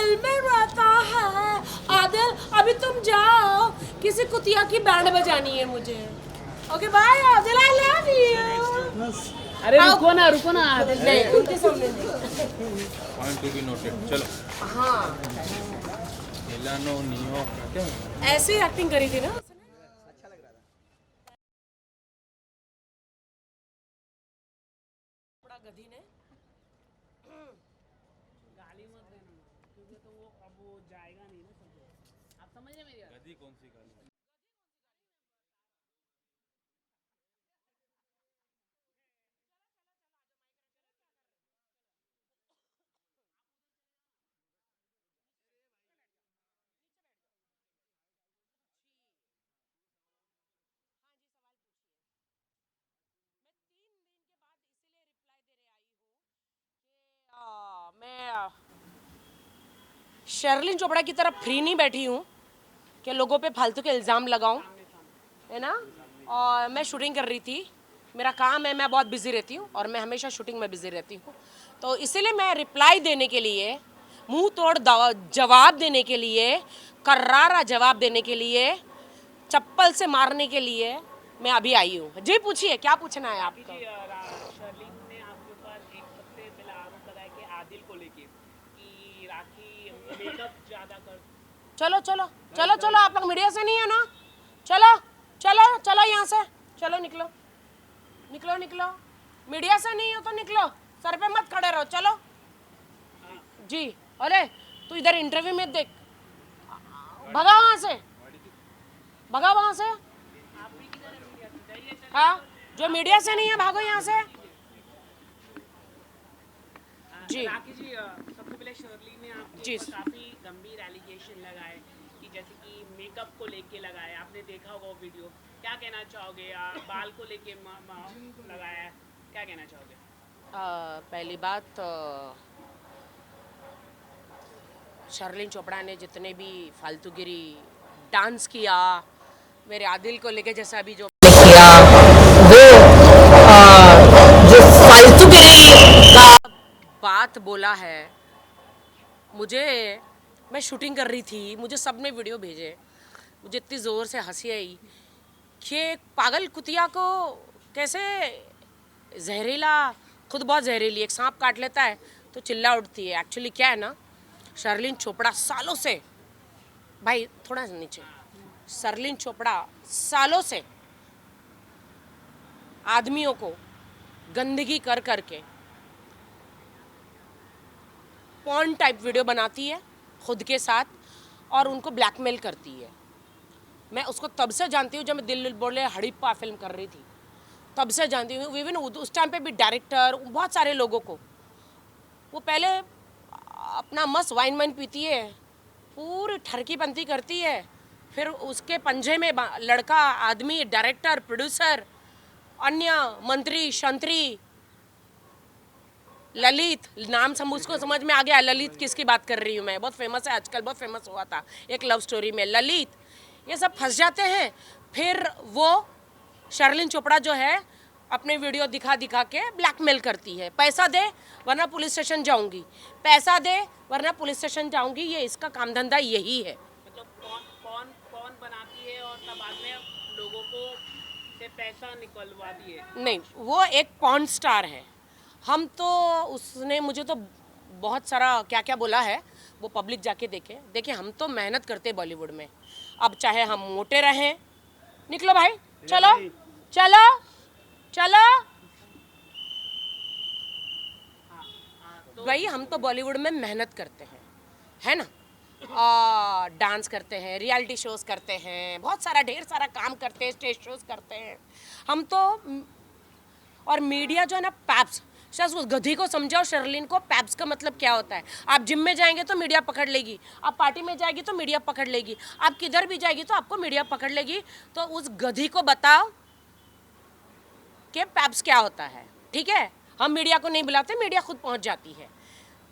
दिल में रहता है। आदिल अभी तुम जाओ, किसी कुतिया की बैंड बजानी है मुझे। Okay bye Adil, I love you. अरे रुको ना आदिल। नहीं उनके सामने नहीं। Point to be noted. चलो हाँ मिलानो नियो क्या ऐसे ही एक्टिंग करी थी ना। बड़ा गधी ने गाली मत देना क्योंकि तो वो अब वो जाएगा नहीं ना सब। आप समझ रहे मेरी बात? गधी कौन सी गाली? मैं शर्लिन चोपड़ा की तरफ फ्री नहीं बैठी हूँ कि लोगों पे फालतू के इल्ज़ाम लगाऊं, है ना। और मैं शूटिंग कर रही थी, मेरा काम है, मैं बहुत बिजी रहती हूँ और मैं हमेशा शूटिंग में बिजी रहती हूँ। तो इसीलिए मैं रिप्लाई देने के लिए, मुंह तोड़ जवाब देने के लिए, कर्रारा जवाब देने के लिए, चप्पल से मारने के लिए मैं अभी आई हूँ। जी पूछिए, क्या पूछना है आपको? शर्लिन ने आपके ऊपर एक सबसे पहला आरोप लगाया कि आदिल को लेके कि राखी मेकअप ज्यादा कर। चलो चलो चलो चलो, आप लोग मीडिया से नहीं है ना, चलो चलो चलो यहाँ से, चलो निकलो निकलो निकलो, मीडिया से नहीं हो तो निकलो, सर पे मत खड़े रहो, चलो जी। अरे तू इधर इंटरव्यू में देख, भगा वहाँ से, भगा वहाँ से। हाँ जो मीडिया से नहीं है भागो यहाँ से जी। राखी जी सबसे पहले शर्लिन ने आपके जी। ऊपर काफी गंभीर एलिगेशन लगाए कि जैसे कि मेकअप को लेके लगाए, आपने देखा होगा वो वीडियो, क्या कहना चाहोगे? बाल को लेके लगाया है, क्या कहना चाहोगे? पहली बात, शर्लिन चोपड़ा ने जितने भी फालतूगिरी डांस किया मेरे आदिल को लेके, जैसा अभी जो किया वो जो फालतूगिरी का बात बोला है, मुझे, मैं शूटिंग कर रही थी, मुझे सब ने वीडियो भेजे, मुझे इतनी ज़ोर से हंसी आई कि पागल कुतिया को कैसे जहरीला, खुद बहुत जहरीली, एक सांप काट लेता है तो चिल्ला उठती है। एक्चुअली क्या है ना, शर्लिन चोपड़ा सालों से, भाई थोड़ा नीचे, शर्लिन चोपड़ा सालों से आदमियों को गंदगी कर करके पॉर्न टाइप वीडियो बनाती है खुद के साथ और उनको ब्लैकमेल करती है। मैं उसको तब से जानती हूँ जब मैं दिल बोले हड़प्पा फिल्म कर रही थी, तब से जानती हूँ। इवन उस टाइम पे भी डायरेक्टर, बहुत सारे लोगों को, वो पहले अपना मस्त वाइन पीती है, पूरी ठरकी पंती करती है, फिर उसके पंजे में लड़का, आदमी, डायरेक्टर, प्रोड्यूसर, अन्य मंत्री शंत्री, ललित नाम उसको समझ में आ गया ललित किसकी बात कर रही हूँ मैं, बहुत फेमस है आजकल, बहुत फेमस हुआ था एक लव स्टोरी में ललित, ये सब फंस जाते हैं। फिर वो शर्लिन चोपड़ा जो है अपने वीडियो दिखा दिखा के ब्लैकमेल करती है, पैसा दे वरना पुलिस स्टेशन जाऊंगी, पैसा दे वरना पुलिस स्टेशन जाऊंगी, ये इसका काम धंधा यही है। मतलब कौन बनाती है और तब बाद में लोगों को से पैसा निकलवा दिए? नहीं, वो एक पॉर्न स्टार है, हम तो, उसने मुझे तो बहुत सारा क्या क्या बोला है, वो पब्लिक जाके देखे। देखिए हम तो मेहनत करते बॉलीवुड में, अब चाहे हम मोटे रहें, निकलो भाई, चलो चलो चलो भाई, हम तो बॉलीवुड में मेहनत करते हैं, है ना, डांस करते हैं, रियलिटी शोज करते हैं, बहुत सारा ढेर सारा काम करते हैं, स्टेज शोज करते हैं हम तो। और मीडिया जो है ना, पैप्स, शायद उस गधी को समझाओ शर्लिन को पैप्स का मतलब क्या होता है। आप जिम में जाएंगे तो मीडिया पकड़ लेगी, आप पार्टी में जाएगी तो मीडिया पकड़ लेगी, आप किधर भी जाएगी तो आपको मीडिया पकड़ लेगी। तो उस गधी को बताओ कि पैप्स क्या होता है, ठीक है। हम मीडिया को नहीं बुलाते, मीडिया खुद पहुंच जाती है।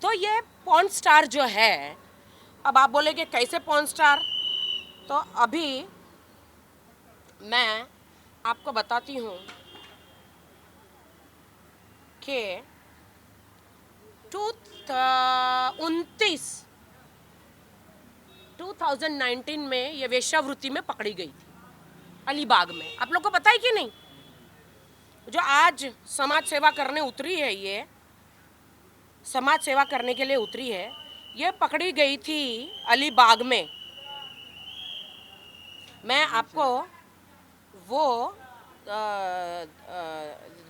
तो ये पॉर्न स्टार जो है, अब आप बोलेंगे कैसे पॉर्न स्टार, तो अभी मैं आपको बताती हूँ कि 29 2019 में ये वेश्यावृत्ति में पकड़ी गई थी अलीबाग में। आप लोग को पता है कि नहीं? जो आज समाज सेवा करने उतरी है, ये समाज सेवा करने के लिए उतरी है, ये पकड़ी गई थी अलीबाग में। मैं आपको वो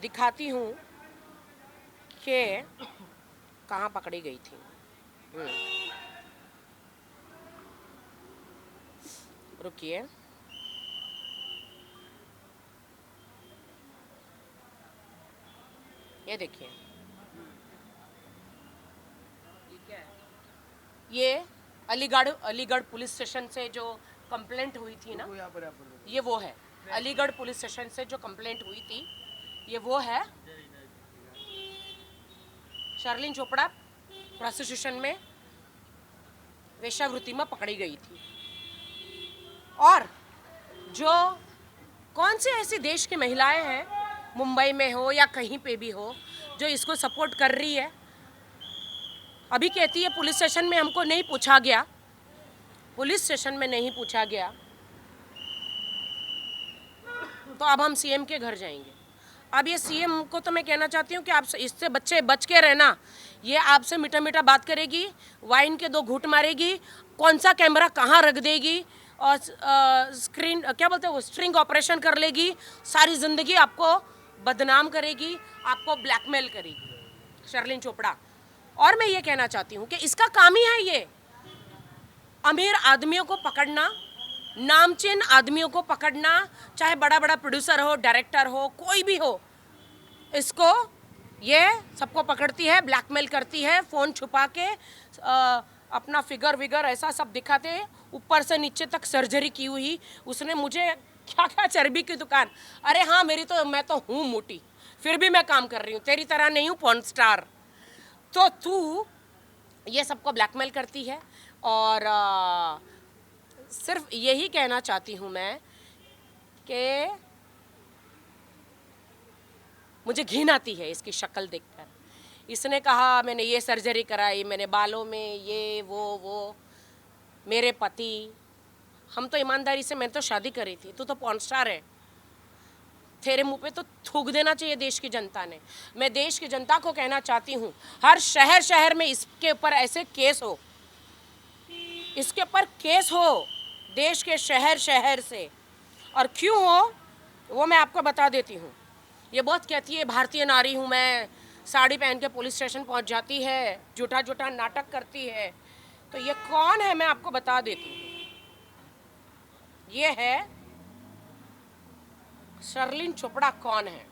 दिखाती हूँ कि कहाँ पकड़ी गई थी। रुकिए, ये देखिए, ये क्या है? ये अलीगढ़ पुलिस स्टेशन से जो कंप्लेंट हुई थी ना, ये वो है। अलीगढ़ पुलिस स्टेशन से जो कंप्लेंट हुई थी, ये वो है। शर्लिन चोपड़ा प्रोस्टिट्यूशन में वेश्यावृत्ति में पकड़ी गई थी। और जो कौन सी ऐसी देश की महिलाएं हैं, मुंबई में हो या कहीं पे भी हो, जो इसको सपोर्ट कर रही है? अभी कहती है पुलिस स्टेशन में हमको नहीं पूछा गया, पुलिस स्टेशन में नहीं पूछा गया, तो अब हम सीएम के घर जाएंगे। अब ये सीएम को तो मैं कहना चाहती हूँ कि आप इससे बच के रहना। ये आपसे मीठा मीठा बात करेगी, वाइन के 2 घूंट मारेगी, कौन सा कैमरा कहाँ रख देगी, और स्क्रीन क्या बोलते हैं वो, स्ट्रिंग ऑपरेशन कर लेगी। सारी ज़िंदगी आपको बदनाम करेगी, आपको ब्लैकमेल करेगी शर्लिन चोपड़ा। और मैं ये कहना चाहती हूँ कि इसका काम ही है ये, अमीर आदमियों को पकड़ना, नामचीन आदमियों को पकड़ना, चाहे बड़ा बड़ा प्रोड्यूसर हो, डायरेक्टर हो, कोई भी हो, इसको ये सबको पकड़ती है, ब्लैकमेल करती है, फ़ोन छुपा के अपना फिगर विगर ऐसा सब दिखाते, ऊपर से नीचे तक सर्जरी की हुई। उसने मुझे क्या क्या चर्बी की दुकान, अरे हाँ मैं तो हूँ मोटी, फिर भी मैं काम कर रही हूँ, तेरी तरह नहीं हूँ पॉर्न स्टार। तो तू ये सबको ब्लैकमेल करती है। और सिर्फ यही कहना चाहती हूँ मैं कि मुझे घिन आती है इसकी शक्ल देखकर। इसने कहा मैंने ये सर्जरी कराई, मैंने बालों में ये वो। मेरे पति, हम तो ईमानदारी से, मैं तो शादी करी थी, तू तो पॉर्न स्टार है। तेरे मुंह पे तो थूक देना चाहिए देश की जनता ने। मैं देश की जनता को कहना चाहती हूँ, हर शहर में इसके ऊपर ऐसे केस हो, इसके ऊपर केस हो, देश के शहर से। और क्यों हो वो मैं आपको बता देती हूँ। ये बहुत कहती है भारतीय नारी हूँ मैं, साड़ी पहन के पुलिस स्टेशन पहुँच जाती है, झूठा नाटक करती है। तो ये कौन है मैं आपको बता देती हूँ। ये है शर्लिन चोपड़ा। कौन है?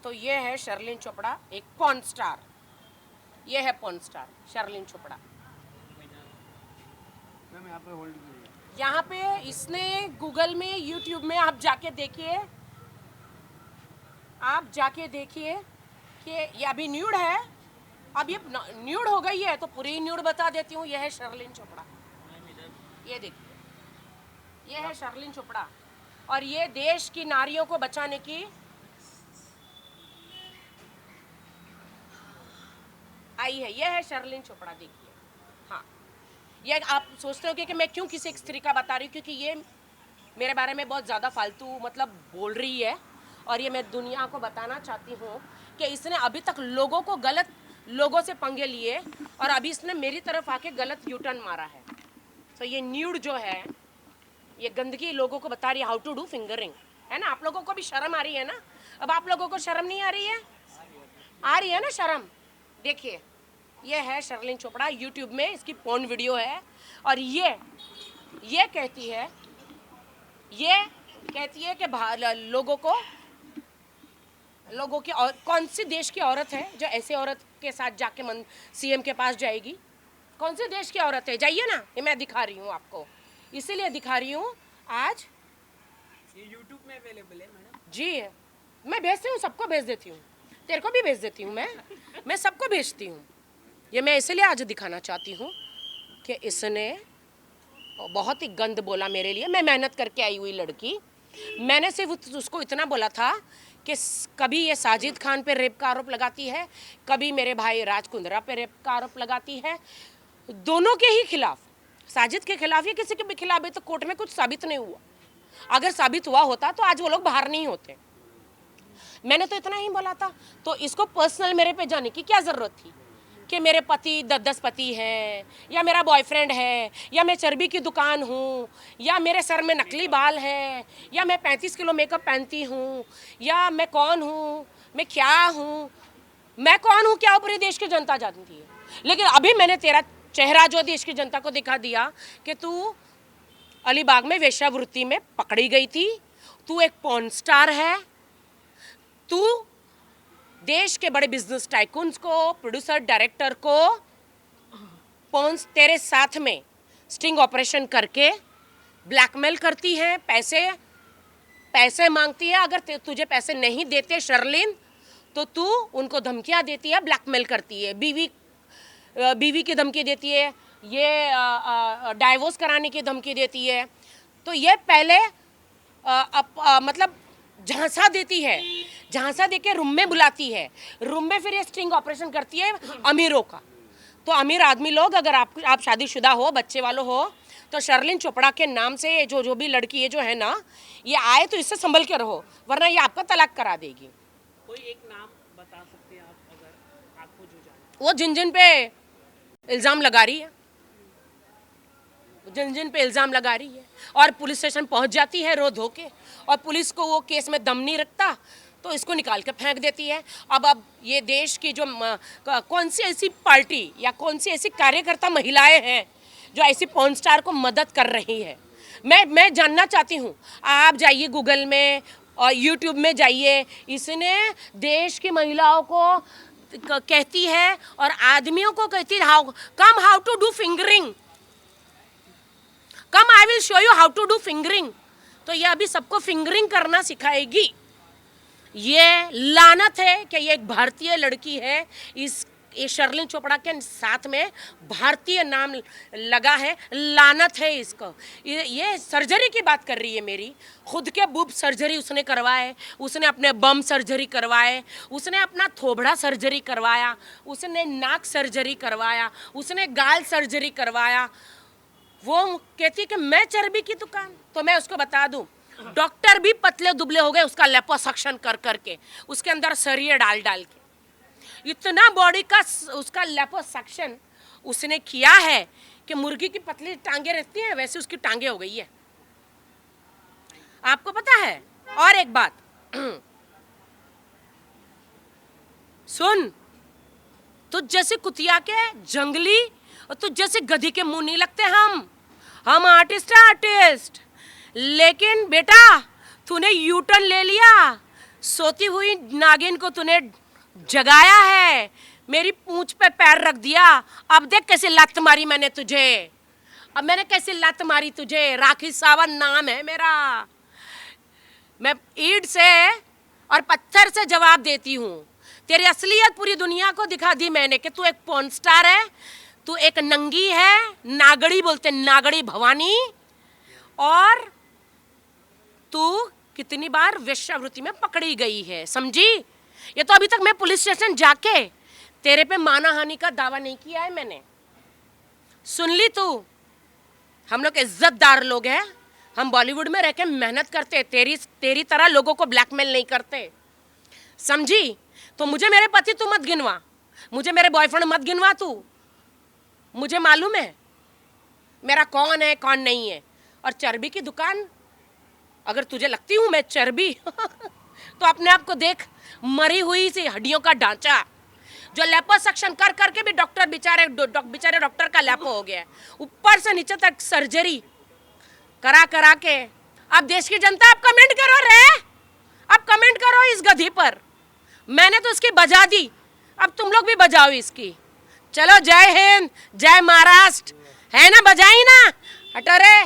तो ये है शर्लिन चोपड़ा, एक पॉर्न स्टार। ये है पॉर्न स्टार शर्लिन चोपड़ा। यहाँ पे इसने गूगल में, यूट्यूब में आप जाके देखिए कि ये अभी न्यूड है। अब ये न्यूड हो गई है तो पूरी न्यूड बता देती हूँ। यह है शर्लिन चोपड़ा, ये देखिए, ये है शर्लिन चोपड़ा। और ये देश की नारियों को बचाने की आई है। ये है शर्लिन चोपड़ा, देखिए। हाँ, ये आप सोचते हो कि मैं क्यों किसी एक स्त्री का बता रही हूँ, क्योंकि ये मेरे बारे में बहुत ज़्यादा फालतू मतलब बोल रही है। और ये मैं दुनिया को बताना चाहती हूँ कि इसने अभी तक लोगों से पंगे लिए, और अभी इसने मेरी तरफ आके गलत यूटर्न मारा है। तो ये न्यूड जो है, ये गंदगी लोगों को बता रही है हाउ टू डू फिंगरिंग, है ना। आप लोगों को भी शर्म आ रही है ना? अब आप लोगों को शर्म नहीं आ रही है? आ रही है ना शर्म? देखिए, ये है शर्लिन चोपड़ा, यूट्यूब में इसकी पोर्न वीडियो है। और ये कहती है कि लोगों की, और कौन सी देश की औरत है जो ऐसे औरत के साथ जाके सीएम के पास जाएगी? कौन से देश की औरत है? जाइए ना, ये मैं दिखा रही हूँ आपको, इसीलिए दिखा रही हूँ आज। ये YouTube में अवेलेबल है मैडम? जी, मैं भेजती हूँ, सबको भेज देती हूँ, तेरे को भी भेज देती हूँ, मैं सबको भेजती हूँ। ये मैं इसलिए आज दिखाना चाहती हूँ कि इसने बहुत ही गंद बोला मेरे लिए। मैं मेहनत करके आई हुई लड़की, मैंने सिर्फ उसको इतना बोला था कि कभी ये साजिद खान पे रेप का आरोप लगाती है, कभी मेरे भाई राज कुंद्रा पे रेप का आरोप लगाती है, दोनों के ही खिलाफ, साजिद के खिलाफ या किसी के भी खिलाफ भी, तो कोर्ट में कुछ साबित नहीं हुआ। अगर साबित हुआ होता तो आज वो लोग बाहर नहीं होते। मैंने तो इतना ही बोला था, तो इसको पर्सनल मेरे पे जाने की क्या ज़रूरत थी कि मेरे पति 10 पति हैं, या मेरा बॉयफ्रेंड है, या मैं चर्बी की दुकान हूँ, या मेरे सर में नकली बाल है, या मैं 35 किलो मेकअप पहनती हूँ, या मैं कौन हूँ, मैं क्या हूँ, मैं कौन हूँ क्या पूरी देश की जनता जानती है। लेकिन अभी मैंने तेरा चेहरा जो देश की जनता को दिखा दिया कि तू अलीबाग में वेश्यावृत्ति में पकड़ी गई थी, तू एक पॉर्न स्टार है, तू देश के बड़े बिजनेस टाइकून्स को, प्रोड्यूसर डायरेक्टर को पॉन्स तेरे साथ में स्टिंग ऑपरेशन करके ब्लैकमेल करती है, पैसे मांगती है। अगर तुझे पैसे नहीं देते शर्लिन तो तू उनको धमकियां देती है, ब्लैकमेल करती है, बीवी की धमकी देती है, ये डाइवोर्स कराने की धमकी देती है। तो ये पहले मतलब झांसा देती है, झांसा देके रूम में बुलाती है, रूम में फिर ये स्टिंग ऑपरेशन करती है अमीरों का। तो अमीर आदमी लोग, अगर आप शादीशुदा हो, बच्चे वालों हो, तो शर्लिन चोपड़ा के नाम से जो भी लड़की ये जो है ना, ये आए तो इससे संभल के रहो, वरना ये आपका तलाक करा देगी। कोई एक नाम बता सकते हैं आप, अगर आपको जो जाने? वो जिन पे इल्ज़ाम लगा रही है, जिन पे इल्ज़ाम लगा रही है, और पुलिस स्टेशन पहुंच जाती है रो धो के, और पुलिस को वो केस में दम नहीं रखता तो इसको निकाल के फेंक देती है। अब ये देश की जो कौन सी ऐसी पार्टी या कौन सी ऐसी कार्यकर्ता महिलाएं हैं जो ऐसी पॉर्न स्टार को मदद कर रही है, मैं जानना चाहती हूँ। आप जाइए गूगल में और यूट्यूब में जाइए, इसने देश की महिलाओं को कहती है और आदमियों को कहती है how to do fingering, come I will show you how to do fingering. तो ये अभी सबको फिंगरिंग करना सिखाएगी। ये लानत है कि ये एक भारतीय लड़की है, ये शर्लिन चोपड़ा के साथ में भारतीय नाम लगा है, लानत है इसको। ये सर्जरी की बात कर रही है मेरी, खुद के बूब सर्जरी उसने करवाए, उसने अपने बम सर्जरी करवाए, उसने अपना थोबड़ा सर्जरी करवाया, उसने नाक सर्जरी करवाया, उसने गाल सर्जरी करवाया। वो कहती है कि मैं चर्बी की दुकान, तो मैं उसको बता दूं, डॉक्टर भी पतले दुबले हो गए उसका लिपोसक्शन कर करके, उसके अंदर सरिये डाल डाल के। इतना बॉडी का उसका लिपोसक्शन उसने किया है कि मुर्गी की पतली टांगे रहती हैं वैसे उसकी टांगे हो गई है। आपको पता है? और एक बात सुन, तुझ जैसे कुतिया के जंगली और तुझ जैसे गधी के मुंह नहीं लगते हम आर्टिस्ट। लेकिन बेटा तूने यूटर्न ले लिया, सोती हुई नागिन को तूने जगाया है, मेरी पूंछ पे पैर रख दिया। अब देख कैसे लात मारी मैंने तुझे, अब मैंने कैसे लात मारी तुझे। राखी सावंत नाम है मेरा, मैं ईंट से और पत्थर से जवाब देती हूँ। तेरी असलियत पूरी दुनिया को दिखा दी मैंने कि तू एक पॉर्न स्टार है, तू एक नंगी है, नागड़ी बोलते नागड़ी भवानी, और तू कितनी बार वेश्यावृत्ति में पकड़ी गई है, समझी? ये तो अभी तक मैं पुलिस स्टेशन जाके तेरे पे मानहानि का दावा नहीं किया है मैंने। सुन ली तू, हम लोग इज्जतदार लोग हैं, हम बॉलीवुड में रह के मेहनत करते, तेरी तरह लोगों को ब्लैकमेल नहीं करते, समझी? तो मुझे मेरे पति तू मत गिनवा, मुझे मेरे बॉयफ्रेंड मत गिनवा तू, मुझे मालूम है मेरा कौन है कौन नहीं है। और चर्बी की दुकान, अगर तुझे लगती हूँ मैं चर्बी तो अपने आप को देख, मरी हुई सी हड्डियों का ढांचा जो लिपोसक्शन कर करके भी डॉक्टर बेचारे डॉक्टर का लैपो हो गया है, ऊपर से नीचे तक सर्जरी करा के। अब देश की जनता आप कमेंट करो रे, अब कमेंट करो इस गधी पर। मैंने तो इसकी बजा दी, अब तुम लोग भी बजाओ इसकी। चलो जय हिंद, जय महाराष्ट्र, है ना, बजाई ना, हटो रे।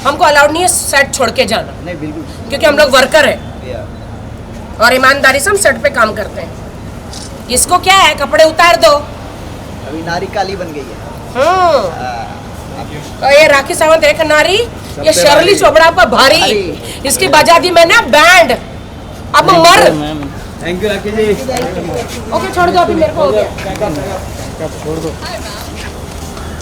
हमको अलाउड नहीं है सेट छोड़ के जाना, नहीं बिल्कुल, क्योंकि हम लोग वर्कर हैं और ईमानदारी से हम सेट पे काम करते हैं। इसको क्या है, कपड़े उतार दो। अभी नारी काली बन गई है। तो ये राखी सावंत एक नारी ये शर्ली चोपड़ा पर भारी, इसकी बजा दी मैंने बैंड। अब मर। Thank you Rakhi ji. Okay छोड़ दो, अभी मेरे को हो गया। छोड़ दो